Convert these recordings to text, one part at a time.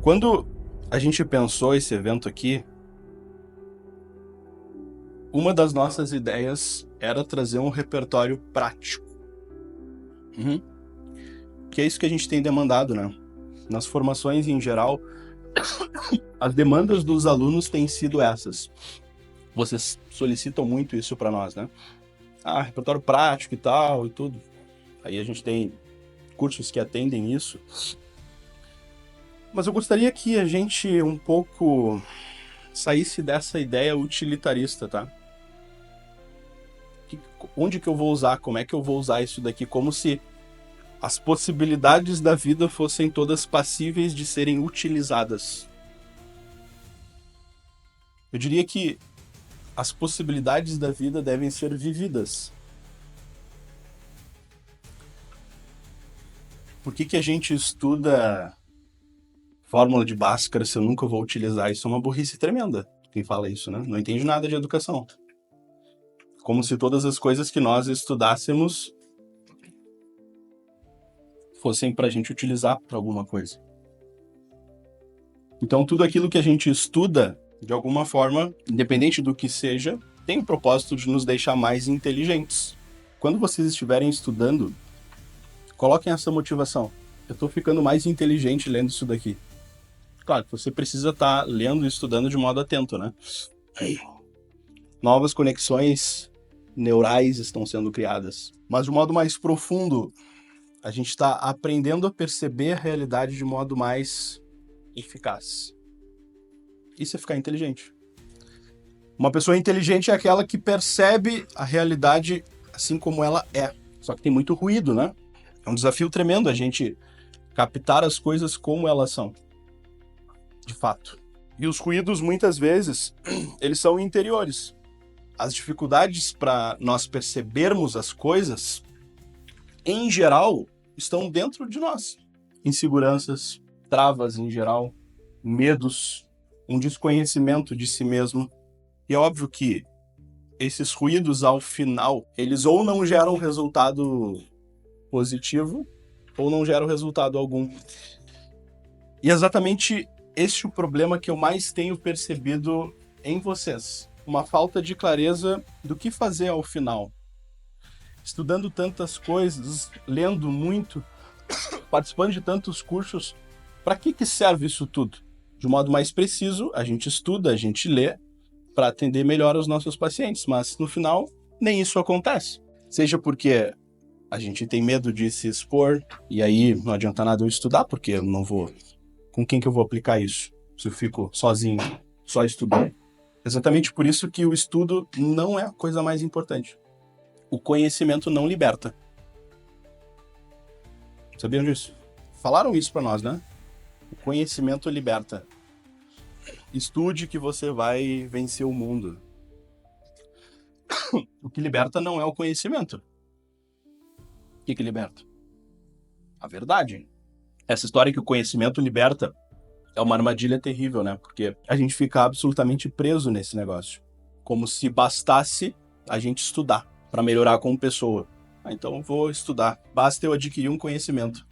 Quando a gente pensou esse evento aqui, uma das nossas ideias era trazer um repertório prático. Que é isso que a gente tem demandado, né? Nas formações em geral, as demandas dos alunos têm sido essas. Vocês solicitam muito isso para nós, né? Repertório prático e tal e tudo. Aí a gente tem cursos que atendem isso. Mas eu gostaria que a gente um pouco saísse dessa ideia utilitarista, tá? Onde que eu vou usar? Como é que eu vou usar isso daqui? Como se as possibilidades da vida fossem todas passíveis de serem utilizadas. Eu diria que as possibilidades da vida devem ser vividas. Por que a gente estuda fórmula de Bhaskara se eu nunca vou utilizar? Isso é uma burrice tremenda. Quem fala isso, né? Não entende nada de educação. Como se todas as coisas que nós estudássemos fossem para a gente utilizar para alguma coisa. Então, tudo aquilo que a gente estuda, de alguma forma, independente do que seja, tem o propósito de nos deixar mais inteligentes. Quando vocês estiverem estudando, coloquem essa motivação. Eu estou ficando mais inteligente lendo isso daqui. Claro que você precisa estar lendo e estudando de modo atento, né? Novas conexões neurais estão sendo criadas. Mas de modo mais profundo, a gente está aprendendo a perceber a realidade de modo mais eficaz. Isso é ficar inteligente. Uma pessoa inteligente é aquela que percebe a realidade assim como ela é. Só que tem muito ruído, né? É um desafio tremendo a gente captar as coisas como elas são, de fato. E os ruídos, muitas vezes, eles são interiores. As dificuldades para nós percebermos as coisas, em geral, estão dentro de nós. Inseguranças, travas em geral, medos, um desconhecimento de si mesmo. E é óbvio que esses ruídos, ao final, eles ou não geram resultado positivo, ou não geram resultado algum. E é exatamente esse o problema que eu mais tenho percebido em vocês. Uma falta de clareza do que fazer ao final. Estudando tantas coisas, lendo muito, participando de tantos cursos, para que serve isso tudo? De um modo mais preciso, a gente estuda, a gente lê, para atender melhor os nossos pacientes, mas no final, nem isso acontece. Seja porque a gente tem medo de se expor, e aí não adianta nada eu estudar, porque eu não vou... Com quem que eu vou aplicar isso? Se eu fico sozinho, só estudando. Exatamente por isso que o estudo não é a coisa mais importante. O conhecimento não liberta. Sabiam disso? Falaram isso para nós, né? O conhecimento liberta. Estude que você vai vencer o mundo. O que liberta não é o conhecimento. O que liberta? A verdade. Essa história que o conhecimento liberta é uma armadilha terrível, né? Porque a gente fica absolutamente preso nesse negócio. Como se bastasse a gente estudar para melhorar como pessoa. Então eu vou estudar. Basta eu adquirir um conhecimento.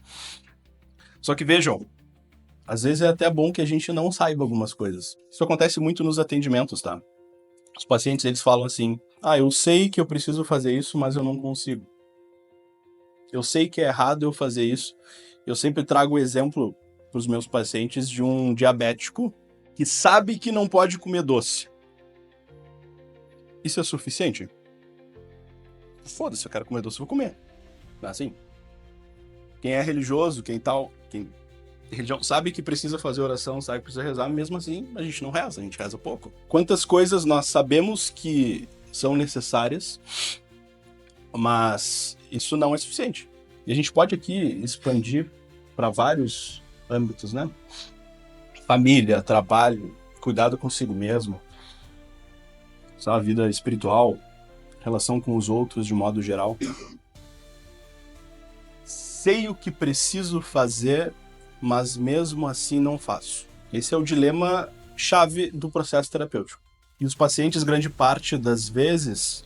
Só que vejam, às vezes é até bom que a gente não saiba algumas coisas. Isso acontece muito nos atendimentos, tá? Os pacientes, eles falam assim, eu sei que eu preciso fazer isso, mas eu não consigo. Eu sei que é errado eu fazer isso. Eu sempre trago o exemplo para os meus pacientes de um diabético que sabe que não pode comer doce. Isso é suficiente? Foda-se, eu quero comer doce, eu vou comer. Não é assim? Quem é religioso, quem religião sabe que precisa fazer oração, sabe que precisa rezar, mesmo assim a gente não reza, a gente reza pouco. Quantas coisas nós sabemos que são necessárias, mas isso não é suficiente. E a gente pode aqui expandir para vários âmbitos, né? Família, trabalho, cuidado consigo mesmo, sabe? Vida espiritual, relação com os outros de modo geral. Sei o que preciso fazer, mas mesmo assim não faço. Esse é o dilema chave do processo terapêutico. E os pacientes, grande parte das vezes,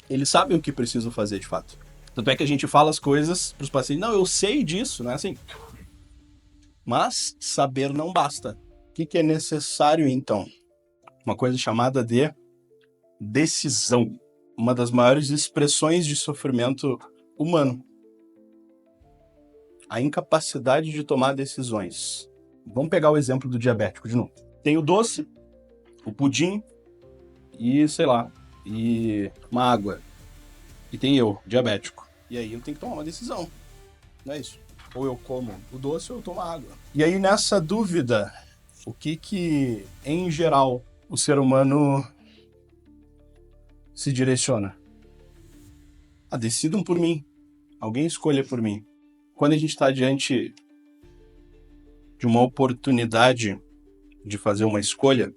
eles sabem o que precisam fazer de fato. Tanto é que a gente fala as coisas para os pacientes, não, eu sei disso, não é assim? Mas saber não basta. O que é necessário, então? Uma coisa chamada de decisão. Uma das maiores expressões de sofrimento humano. A incapacidade de tomar decisões. Vamos pegar o exemplo do diabético de novo. Tem o doce, o pudim e, sei lá, e uma água. E tem eu, diabético. E aí eu tenho que tomar uma decisão. Não é isso? Ou eu como o doce ou eu tomo a água. E aí nessa dúvida, o que em geral o ser humano se direciona? Decidam por mim. Alguém escolha por mim. Quando a gente está diante de uma oportunidade de fazer uma escolha,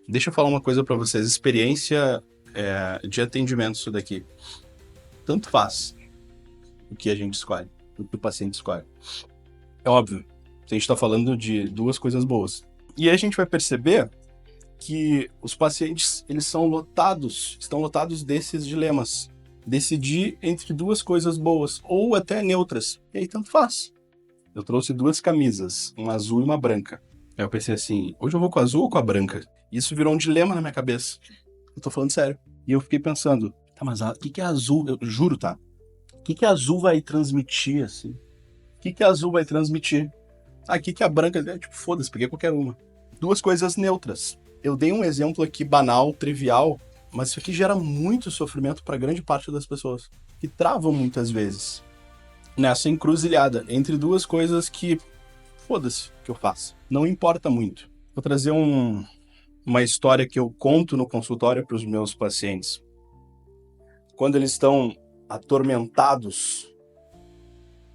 deixa eu falar uma coisa para vocês. Experiência de atendimento, isso daqui. Tanto faz o que a gente escolhe, o que o paciente escolhe. É óbvio, a gente está falando de duas coisas boas. E aí a gente vai perceber que os pacientes, eles estão lotados desses dilemas. Decidir entre duas coisas boas, ou até neutras. E aí tanto faz. Eu trouxe duas camisas, uma azul e uma branca. Aí eu pensei assim, hoje eu vou com a azul ou com a branca? Isso virou um dilema na minha cabeça. Eu tô falando sério. E eu fiquei pensando, tá, mas o que é azul? Eu juro, tá? O que a azul vai transmitir, assim? O que a azul vai transmitir? O que a branca... Tipo, foda-se, peguei qualquer uma. Duas coisas neutras. Eu dei um exemplo aqui banal, trivial, mas isso aqui gera muito sofrimento para grande parte das pessoas, que travam muitas vezes nessa encruzilhada entre duas coisas que, foda-se, que eu faço. Não importa muito. Vou trazer uma história que eu conto no consultório para os meus pacientes. Quando eles estão atormentados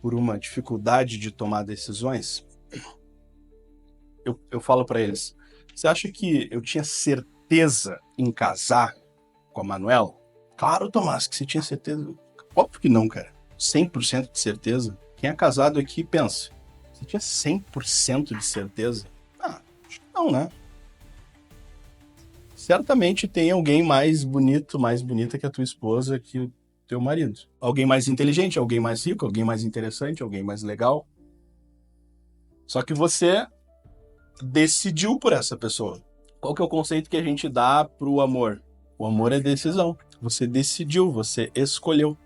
por uma dificuldade de tomar decisões, eu falo para eles, você acha que eu tinha certeza em casar com a Manuela? Claro, Tomás, que você tinha certeza. Óbvio que não, cara. 100% de certeza. Quem é casado aqui pensa, você tinha 100% de certeza? Acho que não, né? Certamente tem alguém mais bonito, mais bonita que a tua esposa, que o teu marido. Alguém mais inteligente, alguém mais rico, alguém mais interessante, alguém mais legal. Só que você decidiu por essa pessoa. Qual que é o conceito que a gente dá pro amor? O amor é decisão. Você decidiu, você escolheu.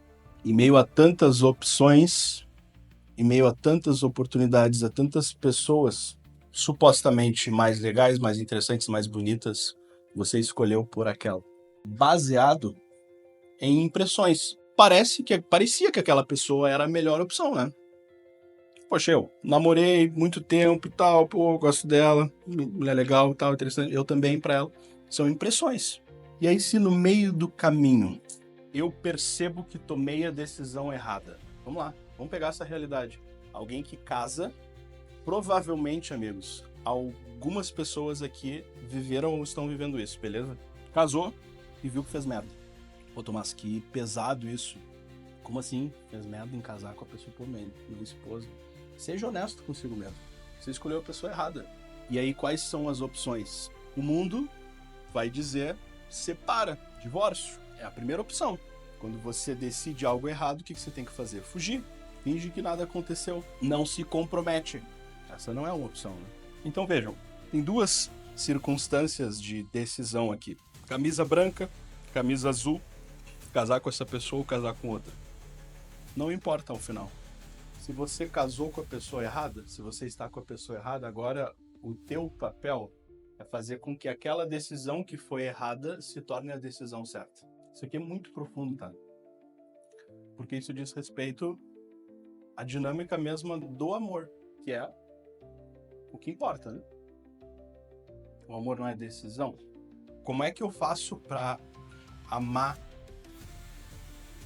Em meio a tantas opções, em meio a tantas oportunidades, a tantas pessoas supostamente mais legais, mais interessantes, mais bonitas, você escolheu por aquela. Baseado em impressões. Parecia que aquela pessoa era a melhor opção, né? Poxa, eu namorei muito tempo e tal, pô, gosto dela, mulher legal e tal, interessante, eu também pra ela. São impressões. E aí, se no meio do caminho eu percebo que tomei a decisão errada, vamos lá, vamos pegar essa realidade. Alguém que casa, provavelmente, amigos, algumas pessoas aqui viveram ou estão vivendo isso, beleza? Casou e viu que fez merda. Pô, Tomás, que pesado isso. Como assim? Fez merda em casar com a pessoa por meio, minha esposa. Seja honesto consigo mesmo. Você escolheu a pessoa errada. E aí, quais são as opções? O mundo vai dizer, separa, divórcio. É a primeira opção. Quando você decide algo errado, o que você tem que fazer? Fugir. Finge que nada aconteceu. Não se compromete. Essa não é uma opção, né? Então, vejam. Tem duas circunstâncias de decisão aqui. Camisa branca, camisa azul. Casar com essa pessoa ou casar com outra. Não importa ao final. Se você casou com a pessoa errada, se você está com a pessoa errada, agora o teu papel é fazer com que aquela decisão que foi errada se torne a decisão certa. Isso aqui é muito profundo, tá? Porque isso diz respeito à dinâmica mesma do amor, que é o que importa, né? O amor não é decisão. Como é que eu faço para amar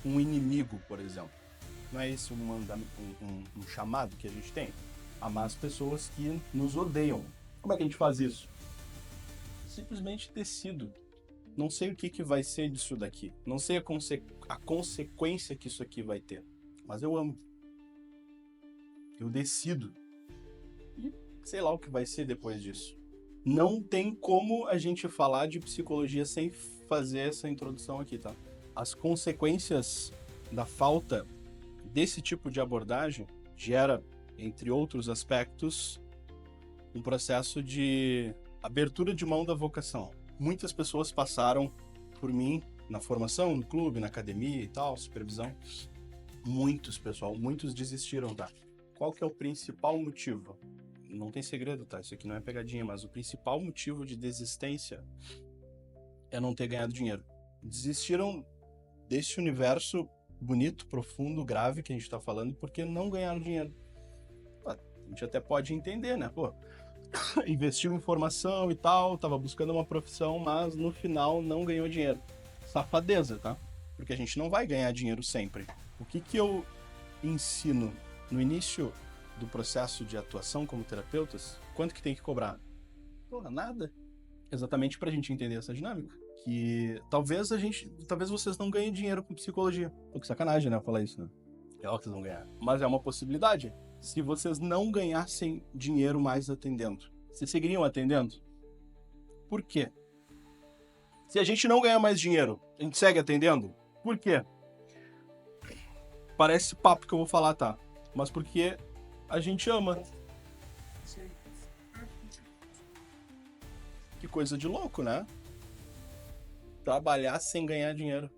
um inimigo, por exemplo? Não é esse um chamado que a gente tem? Amar as pessoas que nos odeiam. Como é que a gente faz isso? Simplesmente decido. Não sei o que vai ser disso daqui. Não sei a consequência que isso aqui vai ter. Mas eu amo. Eu decido. E sei lá o que vai ser depois disso. Não tem como a gente falar de psicologia sem fazer essa introdução aqui, tá? As consequências da falta desse tipo de abordagem gera, entre outros aspectos, um processo de abertura de mão da vocação. Muitas pessoas passaram por mim na formação, no clube, na academia e tal, supervisão. Muitos desistiram, tá? Qual que é o principal motivo? Não tem segredo, tá? Isso aqui não é pegadinha, mas o principal motivo de desistência é não ter ganhado dinheiro. Desistiram desse universo bonito, profundo, grave que a gente tá falando, porque não ganharam dinheiro. A gente até pode entender, né? Pô, investiu em formação e tal, tava buscando uma profissão, mas no final não ganhou dinheiro. Safadeza, tá? Porque a gente não vai ganhar dinheiro sempre. O que eu ensino no início do processo de atuação como terapeutas? Quanto que tem que cobrar? Porra, nada. Exatamente pra gente entender essa dinâmica. Que talvez vocês não ganhem dinheiro com psicologia. Pô, que sacanagem, né? Falar isso, né? É óbvio que vocês vão ganhar. Mas é uma possibilidade. Se vocês não ganhassem dinheiro mais atendendo, vocês seguiriam atendendo? Por quê? Se a gente não ganha mais dinheiro, a gente segue atendendo? Por quê? Parece papo que eu vou falar, tá? Mas porque a gente ama. Que coisa de louco, né? Trabalhar sem ganhar dinheiro.